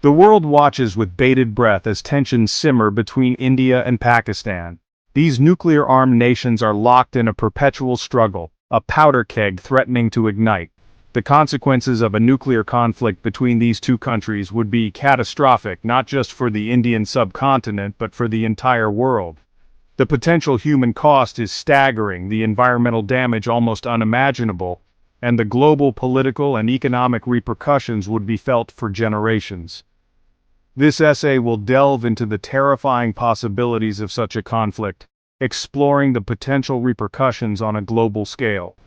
The world watches with bated breath as tensions simmer between India and Pakistan. These nuclear-armed nations are locked in a perpetual struggle, a powder keg threatening to ignite. The consequences of a nuclear conflict between these two countries would be catastrophic not just for the Indian subcontinent but for the entire world. The potential human cost is staggering, the environmental damage almost unimaginable, and the global political and economic repercussions would be felt for generations. This essay will delve into the terrifying possibilities of such a conflict, exploring the potential repercussions on a global scale.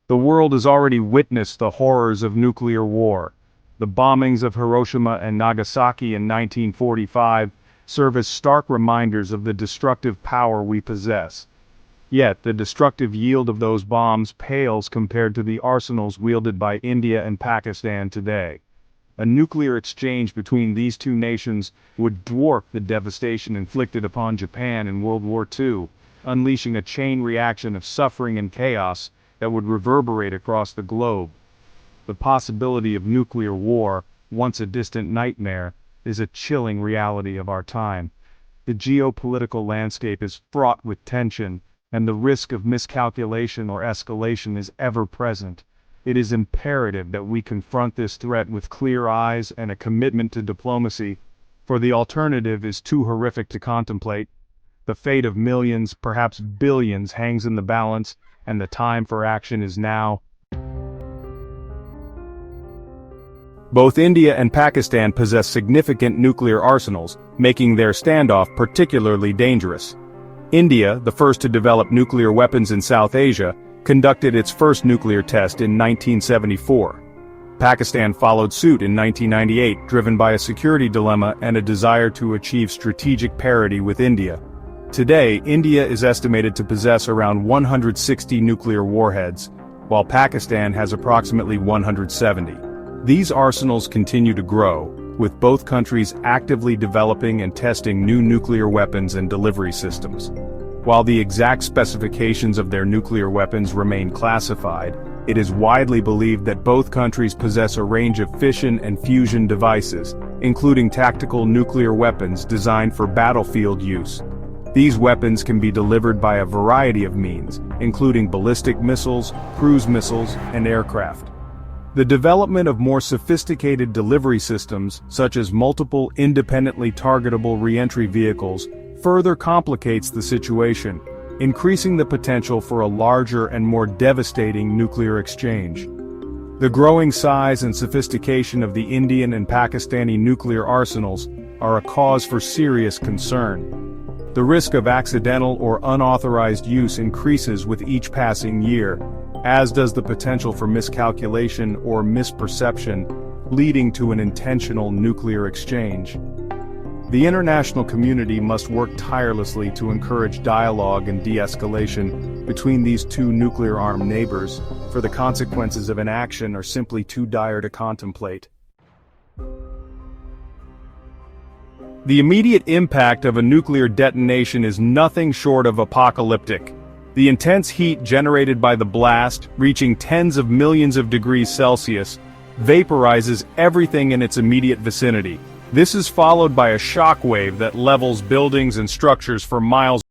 The world has already witnessed the horrors of nuclear war. The bombings of Hiroshima and Nagasaki in 1945 serve as stark reminders of the destructive power we possess. Yet, the destructive yield of those bombs pales compared to the arsenals wielded by India and Pakistan today. A nuclear exchange between these two nations would dwarf the devastation inflicted upon Japan in World War II, unleashing a chain reaction of suffering and chaos that would reverberate across the globe. The possibility of nuclear war, once a distant nightmare, is a chilling reality of our time. The geopolitical landscape is fraught with tension, and the risk of miscalculation or escalation is ever present. It is imperative that we confront this threat with clear eyes and a commitment to diplomacy, for the alternative is too horrific to contemplate. The fate of millions, perhaps billions, hangs in the balance, and the time for action is now. Both India and Pakistan possess significant nuclear arsenals, making their standoff particularly dangerous. India, the first to develop nuclear weapons in South Asia, conducted its first nuclear test in 1974. Pakistan followed suit in 1998, driven by a security dilemma and a desire to achieve strategic parity with India. Today, India is estimated to possess around 160 nuclear warheads, while Pakistan has approximately 170. These arsenals continue to grow, with both countries actively developing and testing new nuclear weapons and delivery systems. While the exact specifications of their nuclear weapons remain classified, it is widely believed that both countries possess a range of fission and fusion devices, including tactical nuclear weapons designed for battlefield use. These weapons can be delivered by a variety of means, including ballistic missiles, cruise missiles, and aircraft. The development of more sophisticated delivery systems, such as multiple independently targetable re-entry vehicles, further complicates the situation, increasing the potential for a larger and more devastating nuclear exchange. The growing size and sophistication of the Indian and Pakistani nuclear arsenals are a cause for serious concern. The risk of accidental or unauthorized use increases with each passing year, as does the potential for miscalculation or misperception, leading to an intentional nuclear exchange. The international community must work tirelessly to encourage dialogue and de-escalation between these two nuclear-armed neighbors, for the consequences of inaction are simply too dire to contemplate. The immediate impact of a nuclear detonation is nothing short of apocalyptic. The intense heat generated by the blast, reaching tens of millions of degrees Celsius, vaporizes everything in its immediate vicinity. This is followed by a shock wave that levels buildings and structures for miles.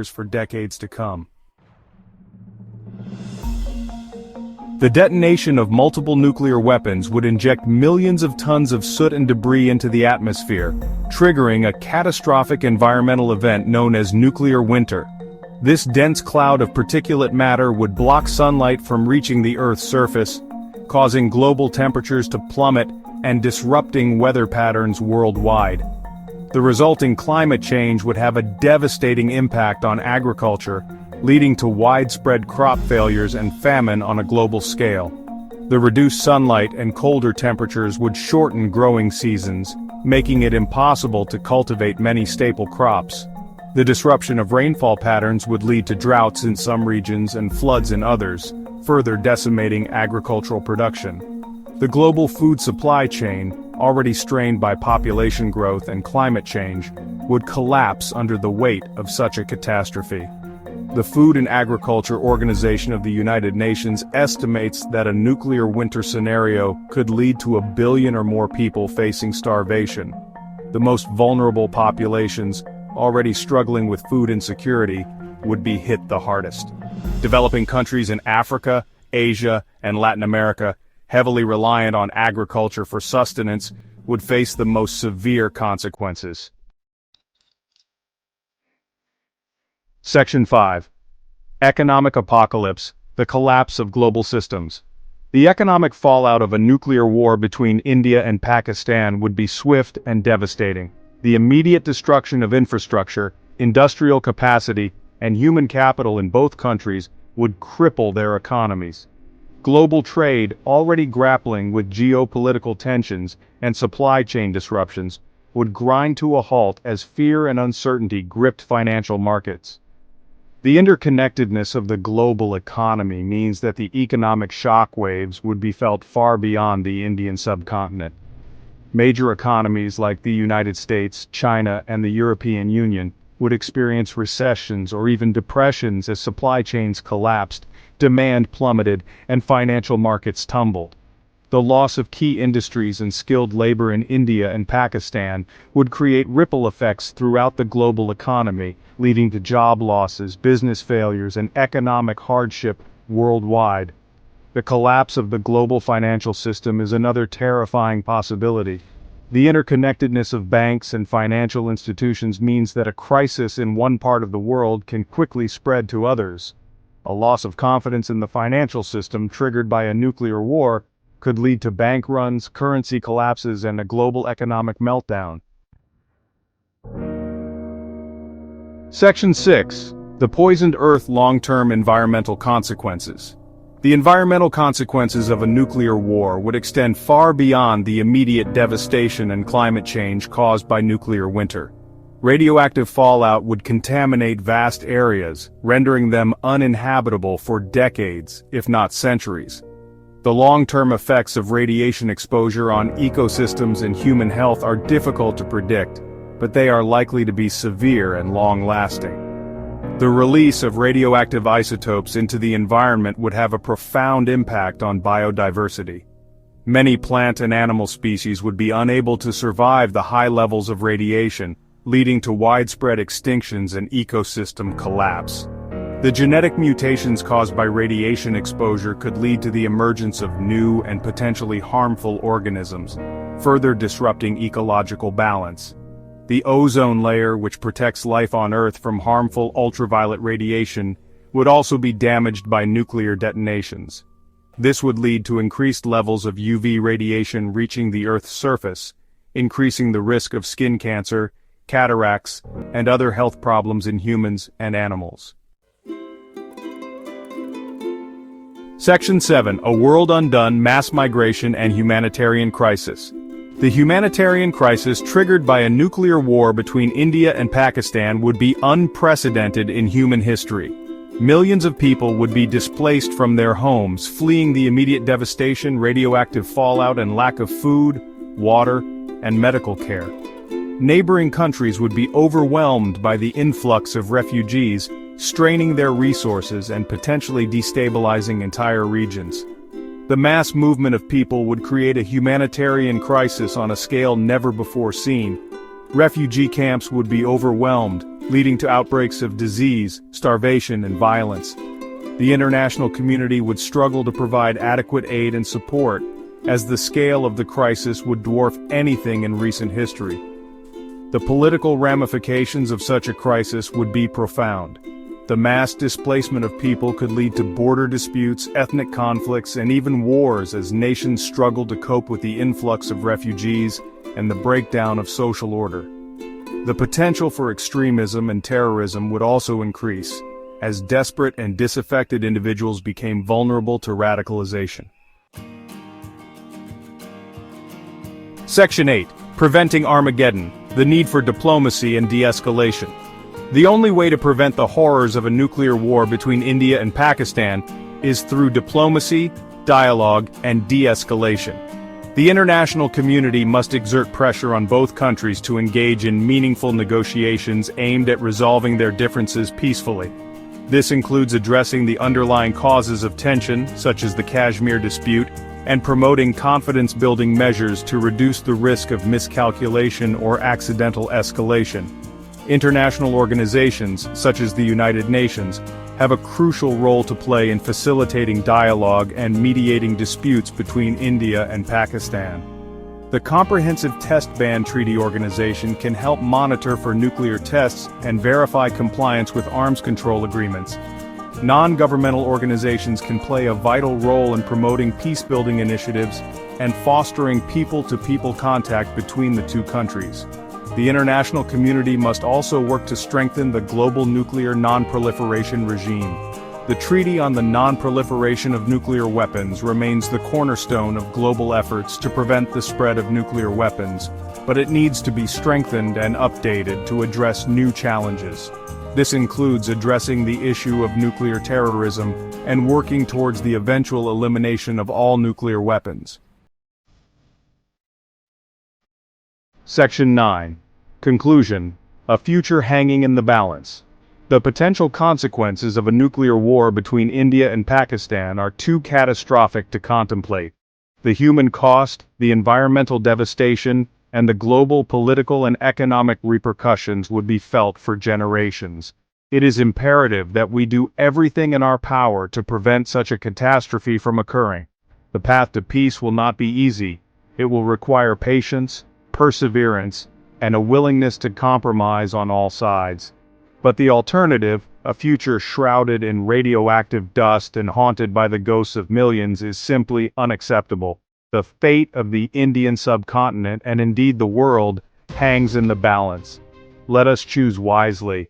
for decades to come. The detonation of multiple nuclear weapons would inject millions of tons of soot and debris into the atmosphere, triggering a catastrophic environmental event known as nuclear winter. This dense cloud of particulate matter would block sunlight from reaching the Earth's surface, causing global temperatures to plummet and disrupting weather patterns worldwide. The resulting climate change would have a devastating impact on agriculture, leading to widespread crop failures and famine on a global scale. The reduced sunlight and colder temperatures would shorten growing seasons, making it impossible to cultivate many staple crops. The disruption of rainfall patterns would lead to droughts in some regions and floods in others, further decimating agricultural production. The global food supply chain, already strained by population growth and climate change, would collapse under the weight of such a catastrophe. The Food and Agriculture Organization of the United Nations estimates that a nuclear winter scenario could lead to 1 billion or more people facing starvation. The most vulnerable populations, already struggling with food insecurity, would be hit the hardest. Developing countries in Africa, Asia, and Latin America, heavily reliant on agriculture for sustenance, would face the most severe consequences. Section 5. Economic Apocalypse, the Collapse of Global Systems. The economic fallout of a nuclear war between India and Pakistan would be swift and devastating. The immediate destruction of infrastructure, industrial capacity, and human capital in both countries would cripple their economies. Global trade, already grappling with geopolitical tensions and supply chain disruptions, would grind to a halt as fear and uncertainty gripped financial markets. The interconnectedness of the global economy means that the economic shockwaves would be felt far beyond the Indian subcontinent. Major economies like the United States, China, and the European Union would experience recessions or even depressions as supply chains collapsed, demand plummeted, and financial markets tumbled. The loss of key industries and skilled labor in India and Pakistan would create ripple effects throughout the global economy, leading to job losses, business failures, and economic hardship worldwide. The collapse of the global financial system is another terrifying possibility. The interconnectedness of banks and financial institutions means that a crisis in one part of the world can quickly spread to others. A loss of confidence in the financial system triggered by a nuclear war could lead to bank runs, currency collapses, and a global economic meltdown. Section 6. The Poisoned Earth Long-Term Environmental Consequences. The environmental consequences of a nuclear war would extend far beyond the immediate devastation and climate change caused by nuclear winter. Radioactive fallout would contaminate vast areas, rendering them uninhabitable for decades, if not centuries. The long-term effects of radiation exposure on ecosystems and human health are difficult to predict, but they are likely to be severe and long-lasting. The release of radioactive isotopes into the environment would have a profound impact on biodiversity. Many plant and animal species would be unable to survive the high levels of radiation, leading to widespread extinctions and ecosystem collapse. The genetic mutations caused by radiation exposure could lead to the emergence of new and potentially harmful organisms, further disrupting ecological balance. The ozone layer, which protects life on Earth from harmful ultraviolet radiation, would also be damaged by nuclear detonations. This would lead to increased levels of UV radiation reaching the Earth's surface, increasing the risk of skin cancer, cataracts, and other health problems in humans and animals. Section 7. A World Undone, Mass Migration and Humanitarian Crisis. The humanitarian crisis triggered by a nuclear war between India and Pakistan would be unprecedented in human history. Millions of people would be displaced from their homes, fleeing the immediate devastation, radioactive fallout, and lack of food, water, and medical care. Neighboring countries would be overwhelmed by the influx of refugees, straining their resources and potentially destabilizing entire regions. The mass movement of people would create a humanitarian crisis on a scale never before seen. Refugee camps would be overwhelmed, leading to outbreaks of disease, starvation, and violence. The international community would struggle to provide adequate aid and support, as the scale of the crisis would dwarf anything in recent history. The political ramifications of such a crisis would be profound. The mass displacement of people could lead to border disputes, ethnic conflicts, and even wars as nations struggled to cope with the influx of refugees and the breakdown of social order. The potential for extremism and terrorism would also increase, as desperate and disaffected individuals became vulnerable to radicalization. Section 8. Preventing Armageddon, the need for diplomacy and de-escalation. The only way to prevent the horrors of a nuclear war between India and Pakistan is through diplomacy, dialogue, and de-escalation. The international community must exert pressure on both countries to engage in meaningful negotiations aimed at resolving their differences peacefully. This includes addressing the underlying causes of tension, such as the Kashmir dispute, and promoting confidence-building measures to reduce the risk of miscalculation or accidental escalation. International organizations, such as the United Nations, have a crucial role to play in facilitating dialogue and mediating disputes between India and Pakistan. The Comprehensive Test Ban Treaty Organization can help monitor for nuclear tests and verify compliance with arms control agreements. Non-governmental organizations can play a vital role in promoting peace-building initiatives and fostering people-to-people contact between the two countries. The international community must also work to strengthen the global nuclear non-proliferation regime. The Treaty on the Non-Proliferation of Nuclear Weapons remains the cornerstone of global efforts to prevent the spread of nuclear weapons, but it needs to be strengthened and updated to address new challenges. This includes addressing the issue of nuclear terrorism and working towards the eventual elimination of all nuclear weapons. Section 9. Conclusion. A future hanging in the balance. The potential consequences of a nuclear war between India and Pakistan are too catastrophic to contemplate. The human cost, the environmental devastation, and the global political and economic repercussions would be felt for generations. It is imperative that we do everything in our power to prevent such a catastrophe from occurring. The path to peace will not be easy. It will require patience, perseverance, and a willingness to compromise on all sides. But the alternative, a future shrouded in radioactive dust and haunted by the ghosts of millions, is simply unacceptable. The fate of the Indian subcontinent, and indeed the world, hangs in the balance. Let us choose wisely.